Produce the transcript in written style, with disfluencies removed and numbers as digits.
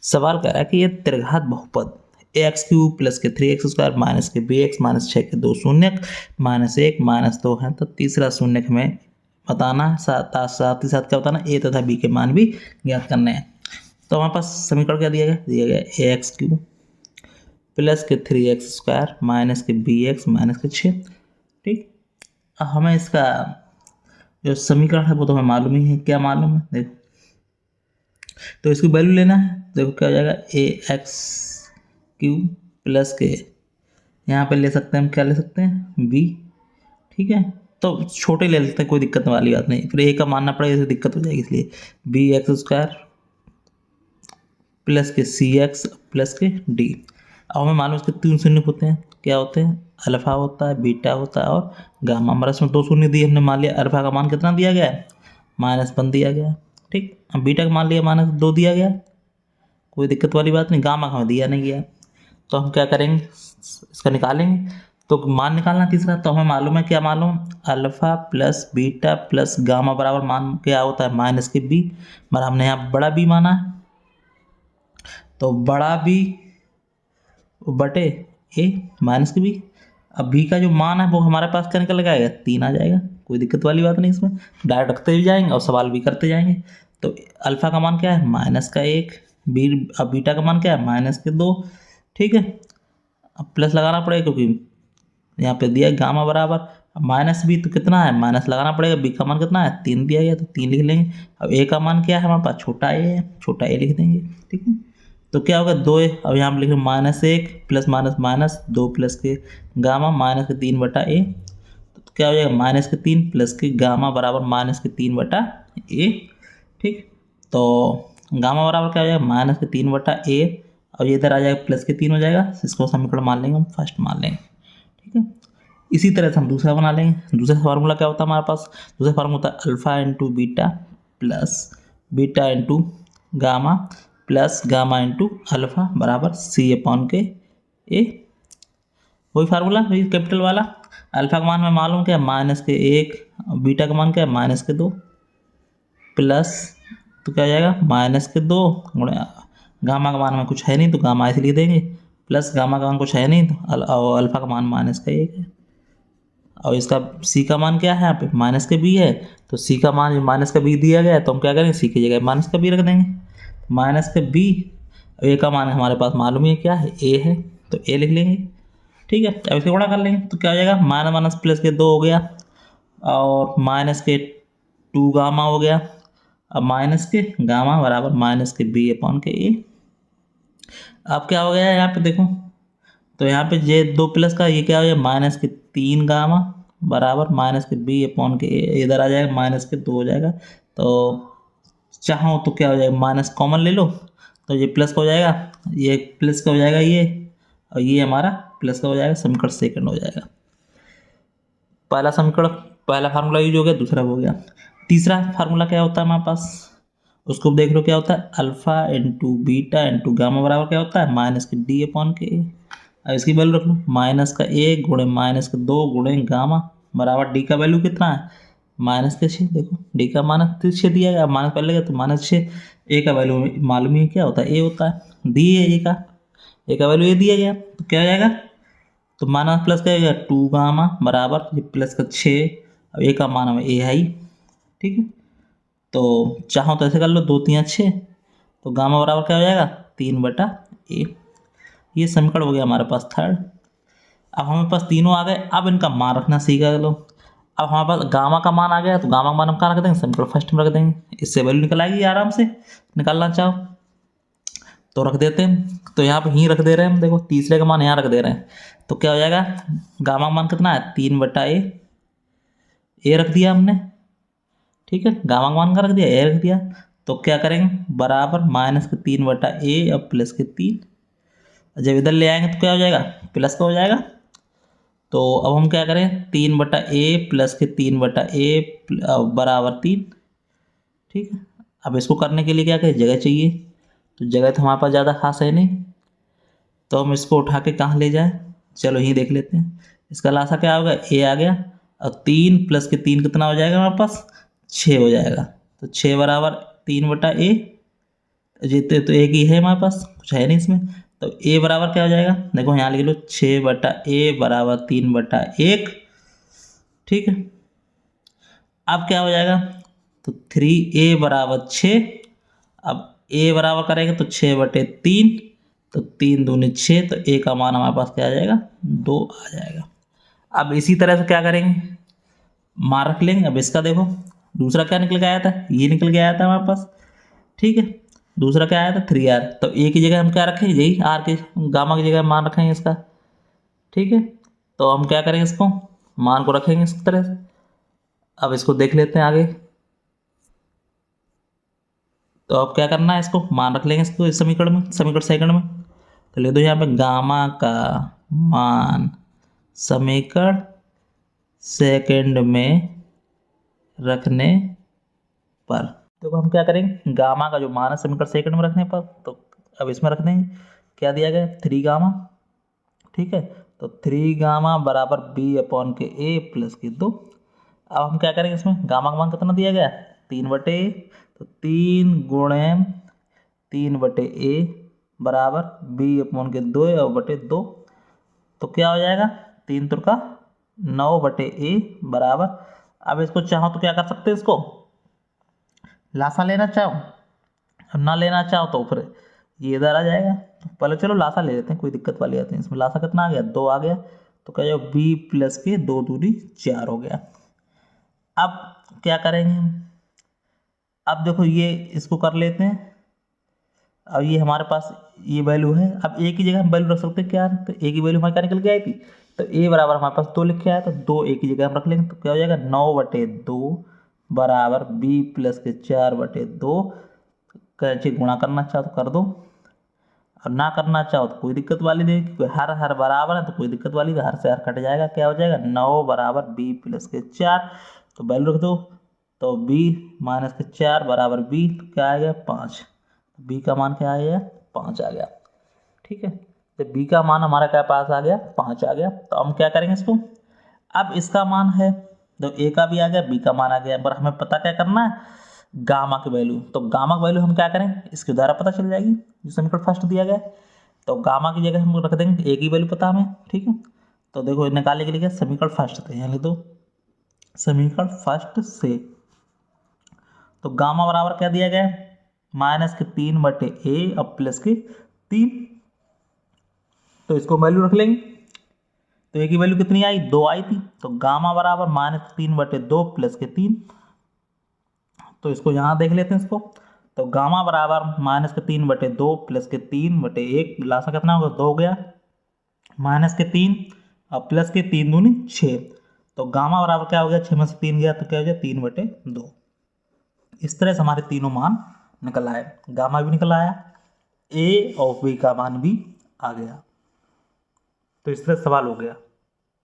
सवाल कह रहा है कि ये त्रिघात बहुपद ax³ प्लस के 3x² माइनस के bx माइनस 6 के 2 शून्यक माइनस 1 माइनस 2 है, तो तीसरा शून्यक हमें बताना है, साथ ही साथ क्या बताना, a तथा b के मान भी ज्ञात करने हैं। तो हमारे पास समीकरण क्या दिया गया ax³ प्लस के 3x² माइनस के bx माइनस के 6। ठीक, अब हमें इसका जो समीकरण है वो तो हमें मालूम ही है, क्या मालूम है देखो, तो इसकी वैल्यू लेना है। देखो क्या हो जाएगा, ax³ प्लस के, यहाँ पे ले सकते हैं हम, क्या ले सकते हैं, b। ठीक है, तो छोटे ले लेते हैं, कोई दिक्कत वाली बात नहीं, फिर a का मानना पड़ेगा, इससे दिक्कत हो जाएगी, इसलिए bx² प्लस के cx प्लस के d। अब हमें मालूम इसके 3 शून्य होते हैं, क्या होते हैं, अल्फा होता है, बीटा होता है और गामा। हमारा इसमें 2 शून्य दिए हमने, मान लिया अल्फा का मान कितना दिया गया है, -1 दिया गया। ठीक, अब बीटा का मान लिया -2 दिया गया, कोई दिक्कत वाली बात नहीं। गामा का हमें दिया नहीं गया, तो हम क्या करेंगे, इसका निकालेंगे। तो मान निकालना तीसरा, तो हमें मालूम है, क्या मालूम, alpha plus beta plus gamma बराबर मान क्या होता है, माइनस के बी। मगर हमने यहाँ बड़ा बी माना है, तो बड़ा बी बटे ए माइनस के बी। अब बी का जो मान है वो हमारे पास क्या निकल के आएगा, 3 आ जाएगा, कोई दिक्कत वाली बात नहीं इसमें, डायरेक्ट रखते भी जाएंगे और सवाल भी करते जाएंगे। तो अल्फा का मान क्या है, -1, बी, अब बीटा का मान क्या है, -2। ठीक है, अब प्लस लगाना पड़ेगा क्योंकि यहाँ पे दिया है गामा बराबर, अब माइनस बी तो कितना है, माइनस लगाना पड़ेगा, बी का मान कितना है, 3 दिया गया, तो 3 लिख लेंगे। अब ए का मान क्या है हमारे पास, छोटा ए है, छोटा ए लिख देंगे। ठीक है, तो क्या होगा, 2 ए, अब यहाँ पे लिख रहे -1 प्लस माइनस माइनस 2 प्लस के गामा माइनस के 3 बटा ए, तो क्या हो जाएगा, -3 प्लस के गामा बराबर -3 बटा ए। ठीक, तो गामा बराबर क्या हो जाएगा, -3 बटा ए, और ये इधर आ जाएगा +3 हो जाएगा, इसको समीकरण मान लेंगे हम, फर्स्ट मान लेंगे। ठीक है, इसी तरह से हम दूसरा बना लेंगे। दूसरा फार्मूला क्या होता है हमारे पास, दूसरा फार्मूला होता है alpha into beta plus beta into gamma plus gamma into alpha बराबर C/के ए। वही फार्मूला, वही कैपिटल वाला। अल्फा का मान में मालूम क्या है, -1, बीटा का मान क्या है, -2 प्लस, तो क्या हो जाएगा, -2 गुणे गामा का मान में कुछ है नहीं तो गामा ऐसे लिख देंगे, प्लस गामा का मान कुछ है नहीं तो अल्फा का मान -1 है। और इसका सी का मान क्या है, यहाँ पे माइनस के बी है, तो सी का मान माइनस का बी दिया गया है, तो हम क्या करेंगे, सी की जगह माइनस का बी रख देंगे, माइनस के बी। ए का मान हमारे पास मालूम ही है क्या है, ए है, तो ए लिख लेंगे। ठीक है, अब इसे गुणा कर लेंगे, तो क्या हो जाएगा, माइनस माइनस प्लस के 2 हो गया, और माइनस के 2 गामा हो गया, अब माइनस के गामा बराबर -b/ए। अब क्या हो गया यहाँ पे देखो, तो यहाँ पे जे 2 प्लस का ये क्या हो जाएगा, -3 गामा बराबर -b/के, इधर आ जाएगा -2 हो जाएगा। तो चाहो तो क्या हो जाएगा, माइनस कॉमन ले लो, तो ये प्लस का हो जाएगा, ये प्लस का हो जाएगा ये, और ये हमारा प्लस का हो जाएगा, समीकरण सेकंड हो जाएगा। पहला समीकरण, पहला फार्मूला यूज हो गया, दूसरा हो गया। तीसरा फार्मूला क्या होता है हमारे पास, उसको देख लो, क्या होता है, alpha into beta into gamma बराबर क्या होता है, -d/के। अब इसकी वैल्यू रख लो, -1 गुणे -2 गुणे गामा बराबर डी का वैल्यू कितना है, -6। देखो डी का -6 दिया गया, माइनस कर लेगा तो -6। ए का वैल्यू मालूम ही क्या होता है, ए होता है, डी है ए का वैल्यू ए दिया गया, तो क्या हो जाएगा, तो माइनस प्लस क्या हो जाएगा, 2 गामा बराबर ये प्लस का 6, अब ए का मान हमें ए है ही। ठीक है, तो चाहो तो ऐसे कर लो, 2 3 6, तो गामा बराबर क्या हो जाएगा, 3/ए। ये समीकरण हो गया हमारे पास थर्ड। अब हमारे पास तीनों आ गए, अब इनका मान रखना सीख लो। अब हमारे पास गामा का मान आ गया, तो गामा का मान हम कहाँ रख देंगे, समीकरण फर्स्ट में रख देंगे, इससे वैल्यू निकल आएगी आराम से, निकालना चाहो तो रख देते हैं। तो यहाँ पे ही रख दे रहे हैं हम, देखो तीसरे का मान यहाँ रख दे रहे हैं, तो क्या हो जाएगा, गामा का मान कितना है, 3/ए, ए रख दिया हमने। ठीक है, गामा का मान का रख दिया, ए रख दिया, तो क्या करेंगे, बराबर -3/ए और +3। जब इधर ले आएंगे तो क्या हो जाएगा, प्लस का हो जाएगा। तो अब हम क्या करें, 3/ए प्लस के 3/ए बराबर 3। ठीक है, अब इसको करने के लिए क्या करें, जगह चाहिए, तो जगह तो हमारे पास ज़्यादा खास है नहीं, तो हम इसको उठा के कहाँ ले जाएं, चलो यहीं देख लेते हैं। इसका लासा क्या होगा, ए आ गया, और 3 प्लस के 3 कितना हो जाएगा हमारे पास, 6 हो जाएगा, तो 6 बराबर 3/ए, जीते तो एक ही है हमारे पास, कुछ है नहीं इसमें। तो ए बराबर क्या हो जाएगा, देखो यहाँ लिख लो 6/a बराबर 3/1। ठीक है, अब क्या हो जाएगा, तो 3a बराबर 6। अब a बराबर करेंगे तो 6/3, तो 3×2 = 6, तो a का मान हमारे पास क्या आ जाएगा, 2 आ जाएगा। अब इसी तरह से क्या करेंगे, मान रख लेंगे। अब इसका देखो दूसरा क्या निकल के आया था, ये निकल के आया था हमारे पास। ठीक है, दूसरा क्या आया था 3r, तो a की जगह हम क्या रखेंगे, यही r के गामा की जगह मान रखेंगे इसका। ठीक है, तो हम क्या करेंगे, इसको मान को रखेंगे इस तरह से। अब इसको देख लेते हैं आगे। तो अब क्या करना है, इसको मान रख लेंगे इसको इस समीकरण में, समीकरण सेकंड में। तो ले दो यहाँ पे गामा का मान समीकरण सेकंड में रखने पर, तो हम क्या करेंगे, गामा का जो मान है समीकरण सेकंड में रखने पर, तो अब इसमें रख देंगे। क्या दिया गया, 3 गामा। ठीक है, तो 3 गामा बराबर b/a प्लस की 2। अब हम क्या करेंगे, इसमें गामा का मान कितना दिया गया, 3/a, तो 3 × 3/a बराबर b/2 तो क्या हो जाएगा, 3×9/a बराबर। अब इसको चाहो तो क्या कर सकते हैं, इसको लासा लेना चाहो, और ना लेना चाहो तो फिर ये इधर आ जाएगा। तो पहले चलो लासा ले लेते हैं, कोई दिक्कत वाली आती है इसमें। लासा कितना आ गया, 2 आ गया। तो क्या जाओ b प्लस के 2×2 = 4 हो गया। अब क्या करेंगे हम, अब देखो ये इसको कर लेते हैं। अब ये हमारे पास ये वैल्यू है, अब ए की जगह हम वैल्यू रख सकते हैं क्या, तो ए की वैल्यू हमारे क्या निकल के आई थी, तो ए बराबर हमारे पास 2 लिख के आया, तो 2 ए की जगह हम रख लेंगे। तो क्या हो जाएगा, 9/2 बराबर b प्लस के 4/2। कैसे गुणा करना चाहो तो कर दो, और ना करना चाहो तो कोई दिक्कत वाली नहीं, क्योंकि हर हर बराबर है तो कोई दिक्कत वाली, हर से हर कट जाएगा। क्या हो जाएगा, 9 बराबर b प्लस के 4, तो वैल्यू रख दो। तो b माइनस के 4 बराबर b, तो क्या आ गया 5। b का मान क्या आ गया, 5 आ गया। ठीक है, तो b का मान हमारा क्या पास आ गया, 5 आ गया। तो हम क्या करेंगे इसको, अब इसका मान है, तो a का भी आ गया, b का मान आ गया, पर हमें पता क्या करना है, गामा की वैल्यू। तो गामा की वैल्यू हम क्या करें, इसके द्वारा पता चल जाएगी, जो समीकरण फर्स्ट दिया गया है। तो गामा की जगह हम रख देंगे a की वैल्यू पता हमें। ठीक है, तो देखो निकालने के लिए क्या, समीकरण फर्स्ट थे, यहाँ लिख दो समीकरण फर्स्ट से। तो गामा बराबर क्या दिया गया है, -3/a और प्लस के 3। तो इसको वैल्यू रख लेंगे। तो a की वैल्यू कितनी आई, 2 आई थी। तो गामा बराबर -3/2 प्लस के 3। तो इसको यहाँ देख लेते हैं इसको। तो गामा बराबर -3/2 प्लस के 3/1, लासा कितना होगा, 2 हो गया, -3 और प्लस के 3×2 = 6। तो गामा बराबर क्या हो गया, 6 में से 3 गया तो क्या हो गया, 3/2। इस तरह से हमारे तीनों मान निकल आए, गामा भी निकल आया, ए और बी का मान भी आ गया। तो इस तरह सवाल हो गया।